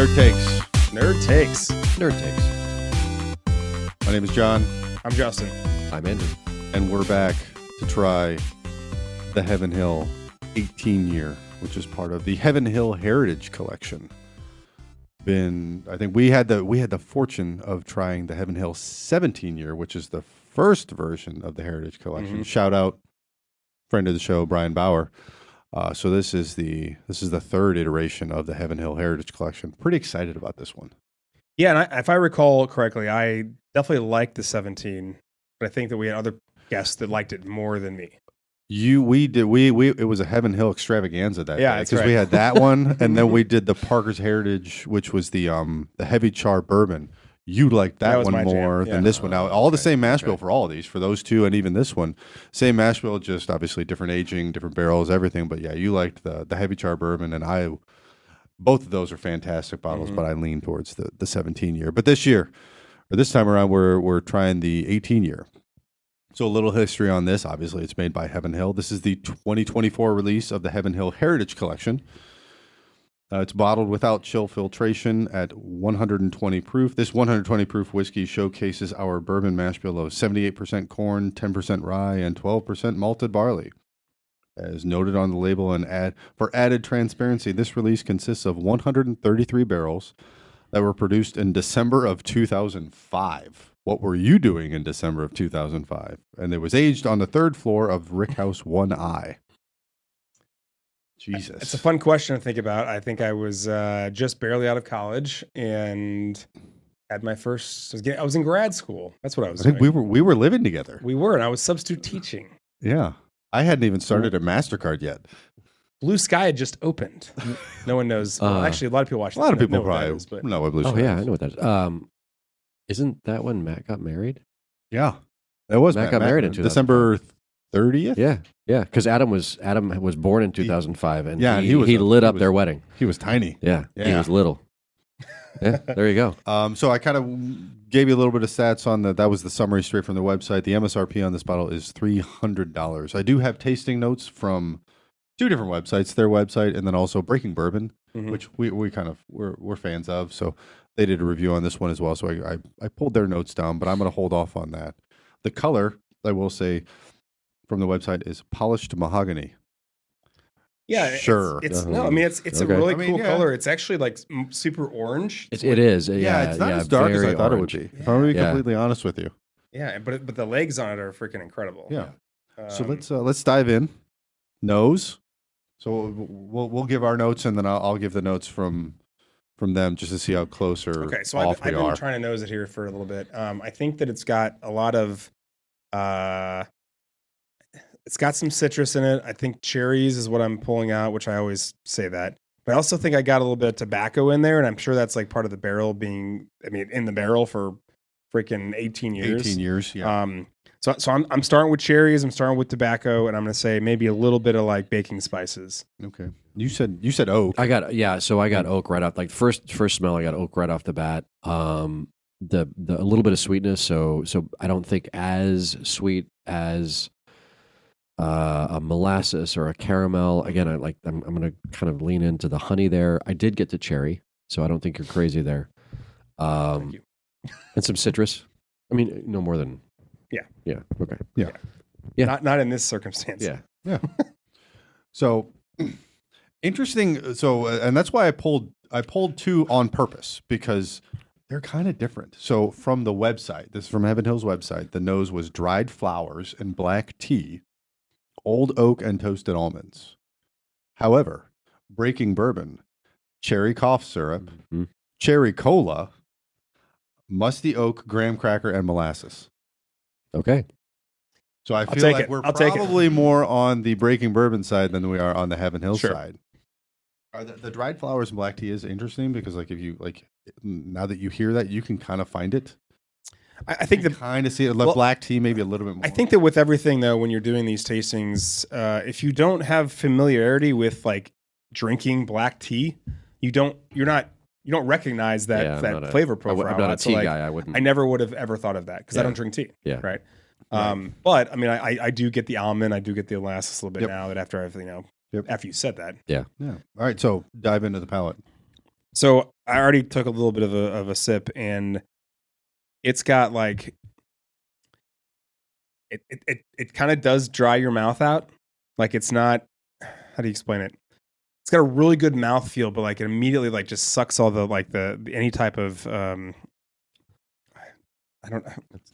Nerd Takes. Nerd Takes. Nerd Takes. My name is John, I'm Justin. I'm Andrew. and we're back to try the Heaven Hill 18 year, which is part of the Heaven Hill Heritage Collection. I think we had the fortune of trying the Heaven Hill 17 year, which is the first version of the Heritage Collection. Mm-hmm. Shout out friend of the show, Brian Bauer. So this is the third iteration of the Heaven Hill Heritage Collection. Pretty excited about this one. Yeah, and if I recall correctly, I definitely liked the 17, but I think that we had other guests that liked it more than me. It was a Heaven Hill extravaganza that day, that's because right. we had that one, and then we did the Parker's Heritage, which was the heavy char bourbon. You liked that was one my jam, more yeah. than this one. Now, all the same mash bill for all of these, for those two, and even this one, same mash bill, just obviously different aging, different barrels, everything. But yeah, you liked the heavy char bourbon, and both of those are fantastic bottles. But I lean towards the 17 year. But this time around, we're trying the 18 year. So a little history on this. Obviously, it's made by Heaven Hill. This is the 2024 release of the Heaven Hill Heritage Collection. It's bottled without chill filtration at 120 proof. This 120 proof whiskey showcases our bourbon mash bill of 78% corn, 10% rye, and 12% malted barley. As noted on the label, and for added transparency, this release consists of 133 barrels that were produced in December of 2005. What were you doing in December of 2005? And it was aged on the third floor of Rickhouse 1I. Jesus. It's a fun question to think about. I think I was just barely out of college and had my first. I was in grad school. That's what I was I think doing. we were living together. We were, and I was substitute teaching. Yeah. I hadn't even started a MasterCard yet. Blue Sky had just opened. No one knows. Well, actually, a lot of people watch. A lot of people know what that probably is, but know what Blue Sky Oh yeah, is. I know what that is. Isn't that when Matt got married? Yeah. That was Matt got married in December 30th? Yeah. Because Adam was born in 2005, and Yeah, and he lit up their wedding. He was tiny. Yeah, he Yeah. was little. Yeah, there you go. So I kind of gave you a little bit of stats on that. That was the summary straight from the website. The MSRP on this bottle is $300. I do have tasting notes from two different websites, their website, and then also Breaking Bourbon, which we kind of we're fans of. So they did a review on this one as well. So I pulled their notes down, but I'm going to hold off on that. The color, I will say, from the website is polished mahogany. yeah, Sure. It's no, I mean it's a Okay. really I mean, cool yeah. color. It's actually like super orange. It is. Yeah, it's not as dark as I very thought orange. it would be. If I'm going to be Yeah. completely honest with you. Yeah, but the legs on it are freaking incredible. Yeah. So Um, let's dive in. Nose. So we'll give our notes, and then I'll give the notes from them just to see how close or Okay, so off I've we been are. trying to nose it here for a little bit. I think that it's got a lot of, it's got some citrus in it. I think cherries is what I'm pulling out, which I always say that. But I also think I got a little bit of tobacco in there, and I'm sure that's like part of the barrel being, in the barrel for freaking 18 years. 18 years, yeah. So I'm starting with cherries. I'm starting with tobacco, and I'm going to say maybe a little bit of like baking spices. Okay. You said oak. I got oak right off. Like first smell, I got oak right off the bat. The a little bit of sweetness, so I don't think as sweet as a molasses or a caramel. Again, I'm going to kind of lean into the honey there. I did get to cherry, so I don't think you're crazy there. Thank you. And some citrus. I mean, no more than. Yeah. Yeah. Okay. Yeah. Yeah. Not in this circumstance. Yeah. Yeah. So interesting. So and that's why I pulled two on purpose, because they're kind of different. So from the website, this is from Heaven Hill's website, the nose was dried flowers and black tea, old oak, and toasted almonds. However, Breaking Bourbon, cherry cough syrup, Mhm. cherry cola, musty oak, graham cracker, and molasses. Okay. So I feel take like it. we're I'll take it. probably more on the Breaking Bourbon side than we are on the Heaven Hill Sure. side. Are the dried flowers and black tea is interesting because, like, if you now that you hear that, you can kind of find it. I think You the kind of see it. well, Black tea maybe a little bit more. I think that with everything though, when you're doing these tastings, if you don't have familiarity with like drinking black tea, you don't recognize that Yeah, I'm not flavor profile. I'm not a So, tea like, guy. I wouldn't. I never would have ever thought of that because I Yeah. don't drink tea. Yeah. Right. But I mean, I do get the almond, I do get the molasses a little bit Yep. now that after I've Yep. after you said that. Yeah. All right. So dive into the palate. So I already took a little bit of a sip, and it's got like it kind of does dry your mouth out. Like it's not. How do you explain it? It's got a really good mouthfeel, but like it immediately like just sucks all the any type of I don't.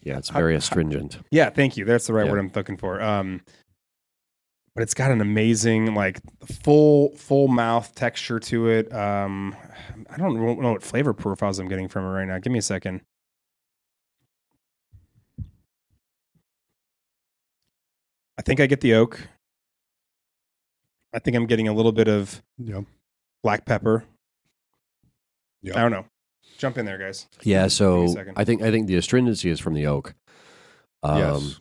Yeah, it's very astringent. Yeah, thank you. That's the right Yeah. word I'm looking for. But it's got an amazing like full mouth texture to it. I don't know what flavor profiles I'm getting from it right now. Give me a second. I think I get the oak. I think I'm getting a little bit of Yep. black pepper. Yep. I don't know. Jump in there, guys. Yeah, Give me a so second. I think the astringency is from the oak. Yes.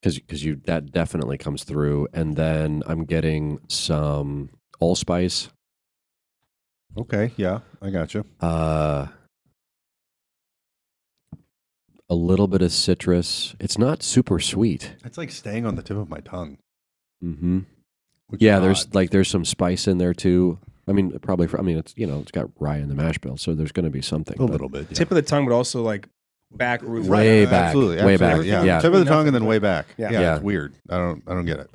Because you that definitely comes through, and then I'm getting some allspice. Okay. Yeah, I got you. A little bit of citrus. It's not super sweet. It's like staying on the tip of my tongue. Mm-hmm. which is Yeah, odd. there's some spice in there too. I mean, probably. It's got rye in the mash bill, so there's going to be something. a but- little bit. Yeah. Tip of the tongue, but also like back roots. Way back. Absolutely. Way back. Absolutely, Yeah. Tip of the tongue and then way back. Yeah. Yeah. It's weird. I don't get it.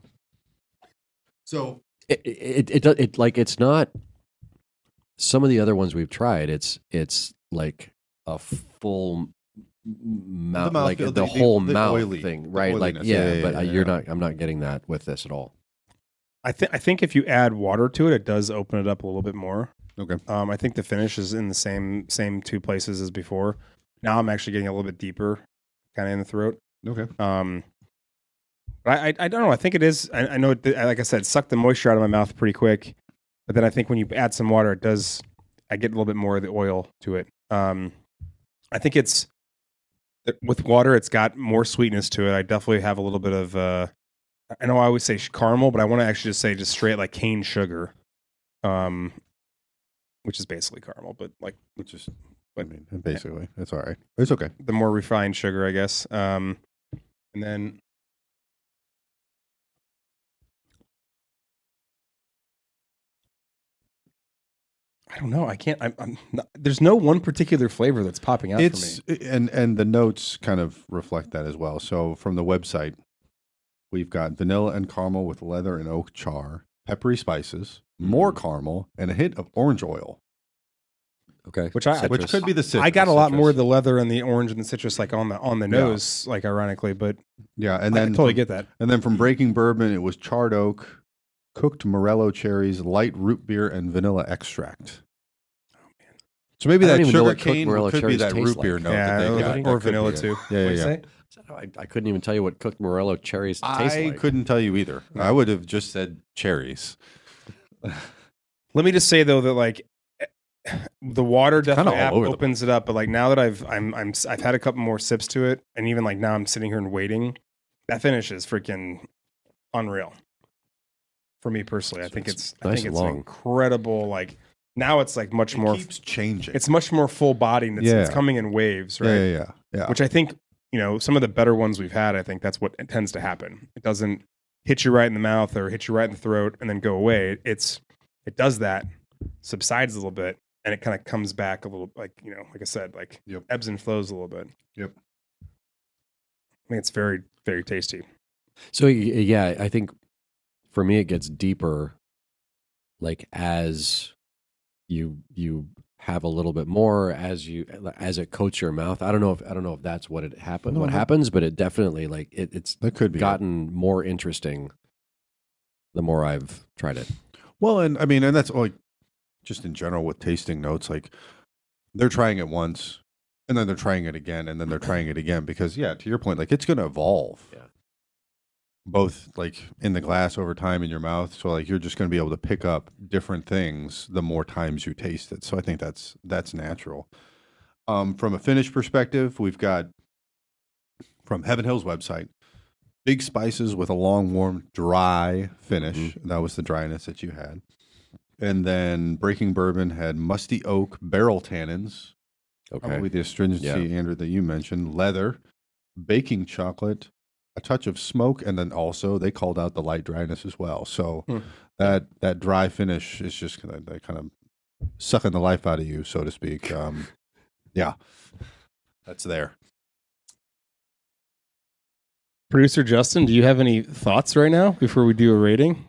So It's not. Some of the other ones we've tried, it's like a full mouth, mouth like feel, the the whole the mouth oily- thing, the right? Like oiliness. yeah, but Yeah. you're not. I'm not getting that with this at all. I think if you add water to it, it does open it up a little bit more. Okay. I think the finish is in the same two places as before. Now I'm actually getting a little bit deeper, kind of in the throat. Okay. But I don't know. I think it is. I know. Like I said, suck the moisture out of my mouth pretty quick. But then I think when you add some water, it does. I get a little bit more of the oil to it. I think it's with water. It's got more sweetness to it. I definitely have a little bit of. I know I always say caramel, but I want to actually just say just straight like cane sugar, which is basically caramel, but like Which is, But- I mean, basically, it's all right. It's okay. the more refined sugar, I guess. And then I don't know. I can't. I'm not, there's no one particular flavor that's popping out It's for me. and the notes kind of reflect that as well. So from the website, we've got vanilla and caramel with leather and oak char, peppery spices, more caramel, and a hint of orange oil, Okay, Which I- which could be the citrus. I got a lot more of citrus. the leather and the orange and the citrus like on the nose, like ironically, but Yeah, and I then totally get that. And then from Breaking Bourbon, it was charred oak, cooked morello cherries, light root beer, and vanilla extract. So maybe I don't that even know sugar what cooked cane morello could be cherries that taste root beer like. note Yeah, that they or, got. or That could vanilla be it. too. Yeah, What'd you yeah, say? I couldn't even tell you what cooked morello cherries taste I like. couldn't tell you either. I would have just said cherries. Let me just say though that like the water kinda definitely all over the opens it up, but like now that I've had a couple more sips to it, and even like now I'm sitting here and waiting, that finish is freaking unreal. For me personally, I think it's I nice think and it's long. incredible. Like now it's like much more. It keeps changing. It's much more full bodied. It's Yeah. coming in waves, right? Yeah. Which I think some of the better ones we've had. I think that's what tends to happen. It doesn't hit you right in the mouth or hit you right in the throat and then go away. It does that, subsides a little bit, and it kind of comes back a little, like like I said, like Yep. ebbs and flows a little bit. Yep. I think it's very, very tasty. So yeah, I think for me it gets deeper, like as you have a little bit more as it coats your mouth. I don't know if that's what No, that- happens, but it definitely like it's That could be it. gotten more interesting the more I've tried it. Well, and I mean, and that's like just in general with tasting notes, like they're trying it once and then they're trying it again and then they're trying it again because, yeah, to your point, like it's going to evolve. Yeah. Both like in the glass over time in your mouth. So like you're just going to be able to pick up different things the more times you taste it. So I think that's natural. From a finish perspective, we've got from Heaven Hill's website, big spices with a long, warm, dry finish. Mhm. That was the dryness that you had. And then Breaking Bourbon had musty oak barrel tannins, Okay. probably the astringency, Andrew, that you mentioned, leather, baking chocolate, a touch of smoke, and then also they called out the light dryness as well. So Hmm. that dry finish is just kind of sucking the life out of you, so to speak. Yeah, that's there. Producer Justin, do you have any thoughts right now before we do a rating?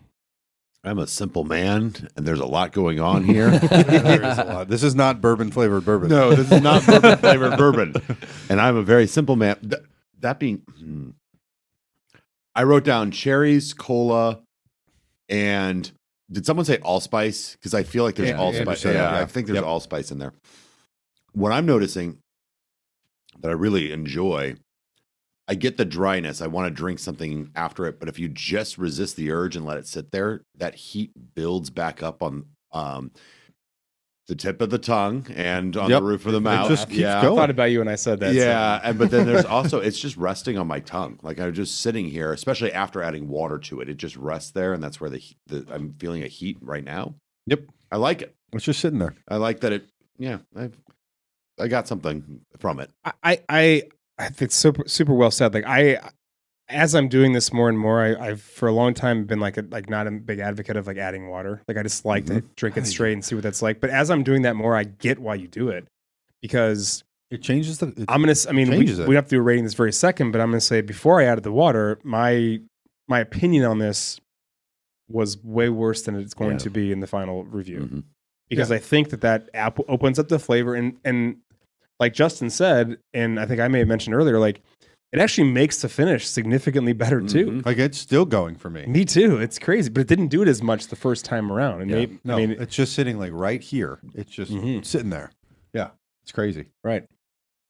I'm a simple man, and there's a lot going on here. There is a lot. This is not bourbon flavored bourbon. No, this is not bourbon flavored bourbon. And I'm a very simple man. That being, I wrote down cherries, cola, and did someone say allspice? Because I feel like there's Yeah, allspice. Andrew said Yeah, it, yeah. I think there's Yep. allspice in there. What I'm noticing that I really enjoy, I get the dryness. I want to drink something after it, but if you just resist the urge and let it sit there, that heat builds back up on the tip of the tongue and on Yep. the roof of the It mouth. just keeps yeah. I going. thought about you when I said that. Yeah, but then there's also it's just resting on my tongue. Like I'm just sitting here, especially after adding water to it. It just rests there, and that's where the I'm feeling a heat right now. Yep. I like it. It's just sitting there. I like that it. Yeah, I got something from it. I think it's super well said. Like as I'm doing this more and more, I've for a long time been like not a big advocate of like adding water. Like I just like to drink it straight and see what that's like. But as I'm doing that more, I get why you do it, because It changes the. we changes it. don't have to do a rating this very second, but I'm gonna say before I added the water, my opinion on this was way worse than it's going Yeah. to be in the final review. Mhm. Because I think that app opens up the flavor and like Justin said, and I think I may have mentioned earlier, like it actually makes the finish significantly better too. Mhm. Like it's still going for me. Me too. It's crazy, but it didn't do it as much the first time around. And Yeah. maybe, No, I mean, it's just sitting like right here. It's just Mhm. sitting there. Yeah, it's crazy. right.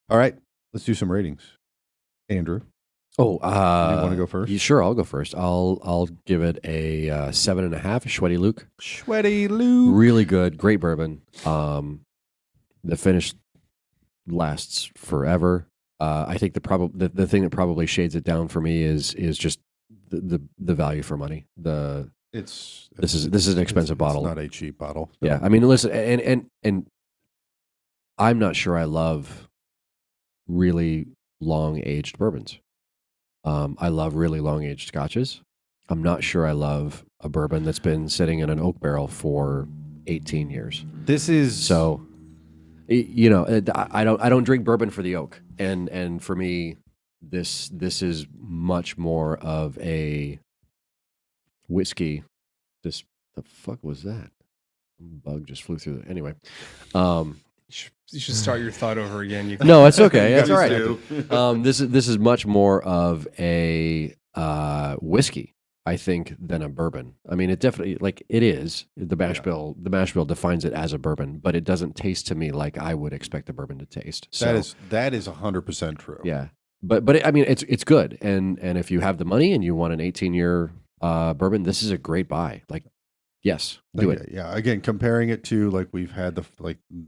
All right, let's do some ratings. Andrew, Oh, you want to go first? Sure, I'll go first. I'll give it a 7.5. Sweaty Luke, Sweaty Lou. really good, great bourbon. The finish lasts forever. I think the thing that probably shades it down for me is just the value for money. This is an expensive bottle. It's not a cheap bottle. Yeah, I mean, listen, and I'm not sure I love really long aged bourbons. I love really long aged scotches. I'm not sure I love a bourbon that's been sitting in an oak barrel for 18 years. This is So, I don't drink bourbon for the oak, and for me, this is much more of a whiskey. The fuck was that? Bug just flew through. Anyway, You should start your thought over again. You no, it's okay. It's all right. Please do. This is much more of a whiskey, I think, than a bourbon. I mean, it definitely it is the mash bill. The mash bill defines it as a bourbon, but it doesn't taste to me like I would expect a bourbon to taste. So, that is 100% true. yeah, but I mean, it's good, and if you have the money and you want an 18-year bourbon, this is a great buy. Like, yes, do Like, it. Yeah, again, comparing it to like we've had the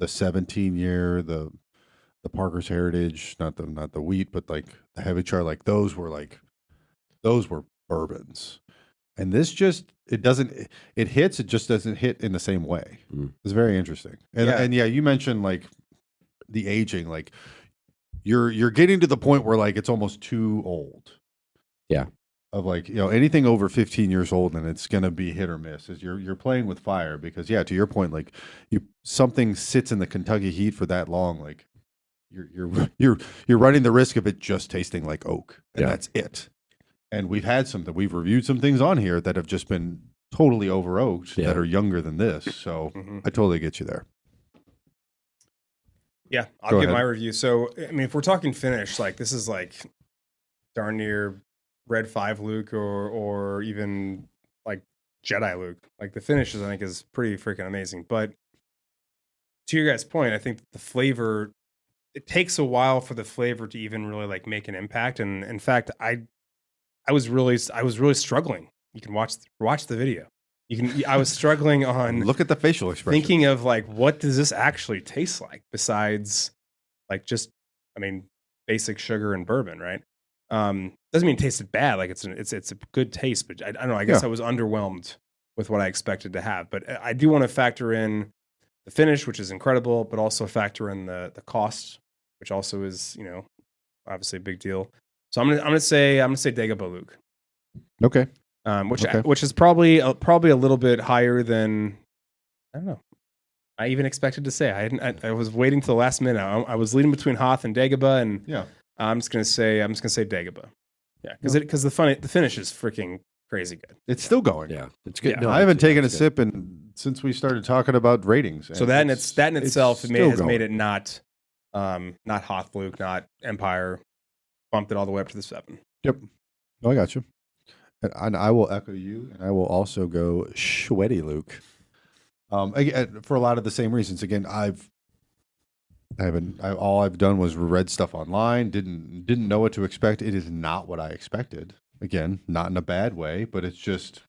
17-year, the Parker's Heritage, not the wheat, but like the Heavy Char, like those were bourbons. And this just it hits, it just doesn't hit in the same way. Mm. It's very interesting. And yeah, you mentioned like the aging, like you're getting to the point where like it's almost too old. Yeah. Of like, anything over 15 years old and it's going to be hit or miss is you're playing with fire because yeah, to your point, like something sits in the Kentucky heat for that long, like you're running the risk of it just tasting like oak and Yeah. that's it. And we've reviewed some things on here that have just been totally over oaked Yeah. that are younger than this. So Mhm. I totally get you there. Yeah, I'll Go give ahead. my review. So, I mean, if we're talking finish, like this is like darn near Red 5 Luke or even like Jedi Luke. Like the finishes, I think, is pretty freaking amazing. But to your guys' point, I think the flavor, it takes a while for the flavor to even really like make an impact. And in fact, I was really struggling. You can watch the video. I was struggling on Look at the facial expression. thinking of like, what does this actually taste like besides like just, I mean, basic sugar and bourbon, right? Doesn't mean it tasted bad. Like it's a good taste, but I don't know. I guess Yeah. I was underwhelmed with what I expected to have. But I do want to factor in the finish, which is incredible, but also factor in the cost, which also is obviously a big deal. So I'm gonna say Dagobah Luke. Okay. Which Okay. which is probably a little bit higher than, I don't know. I even expected to say I was waiting till the last minute. I was leading between Hoth and Dagobah, and Yeah. I'm just gonna say Dagobah. Yeah, because the finish is freaking crazy good. It's still going. Yeah, it's good. Yeah. No, I haven't it's- taken a it's good. sip since we started talking about ratings. So and that in itself has still made going. it not Hoth Luke, not Empire, bumped it all the way up to the 7. Yep. No, I got you. And I will echo you, and I will also go Sweaty Luke. Again, for a lot of the same reasons. Again, all I've done was read stuff online. Didn't know what to expect. It is not what I expected. Again, not in a bad way, but it's just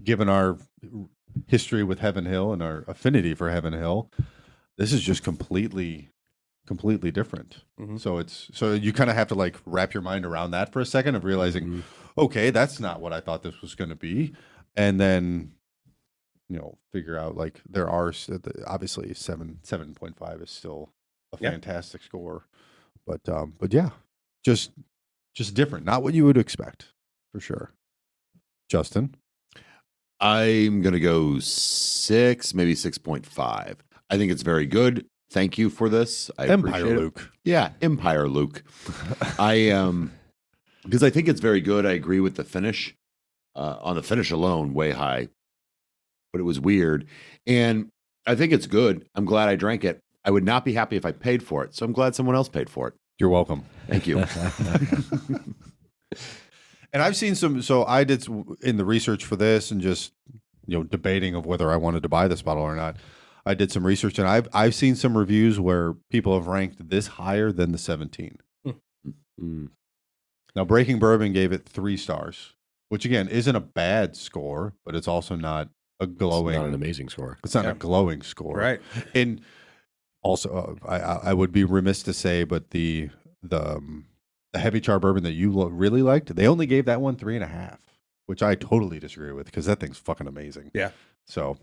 given our history with Heaven Hill and our affinity for Heaven Hill, this is just completely different. Mhm. So you kind of have to like wrap your mind around that for a second of realizing, okay, that's not what I thought this was going to be, and then figure out like there are obviously 7.5 is still a Yeah. fantastic score, but yeah, just different, not what you would expect for sure. Justin, I'm going to go 6, maybe 6.5. I think it's very good. Thank you for this. I Empire appreciate it. Luke. Yeah, Empire Luke. Because I think it's very good. I agree with the finish. On the finish alone, way high. But it was weird. And I think it's good. I'm glad I drank it. I would not be happy if I paid for it. So I'm glad someone else paid for it. You're welcome. Thank you. And I've seen some. So I did in the research for this, and just debating of whether I wanted to buy this bottle or not. I did some research, and I've seen some reviews where people have ranked this higher than the 17. Now, Breaking Bourbon gave it 3 stars, which again isn't a bad score, but it's also not a glowing. It's not an amazing score. It's not a glowing score, Right. And also, I would be remiss to say, but the heavy char bourbon that you really liked, they only gave that one 3.5, which I totally disagree with because that thing's fucking amazing. Yeah. So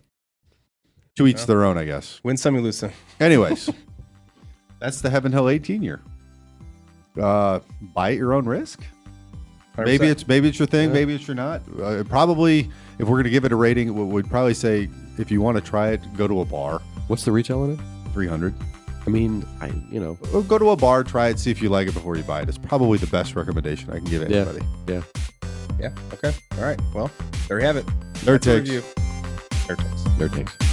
to each their own, I guess. Win some, you lose some. Anyways, that's the Heaven Hill 18 year. Buy at your own risk. 100%. Maybe it's your thing. Yeah. Maybe it's your not. Probably, if we're gonna give it a rating, we'd probably say if you want to try it, go to a bar. What's the retail on it? 300. I mean, Or go to a bar, try it, see if you like it before you buy it. It's probably the best recommendation I can give anybody. Yeah. Yeah. Okay. All right. Well, there you have it. Nerd That's a takes. review. Nerd takes. Nerd takes.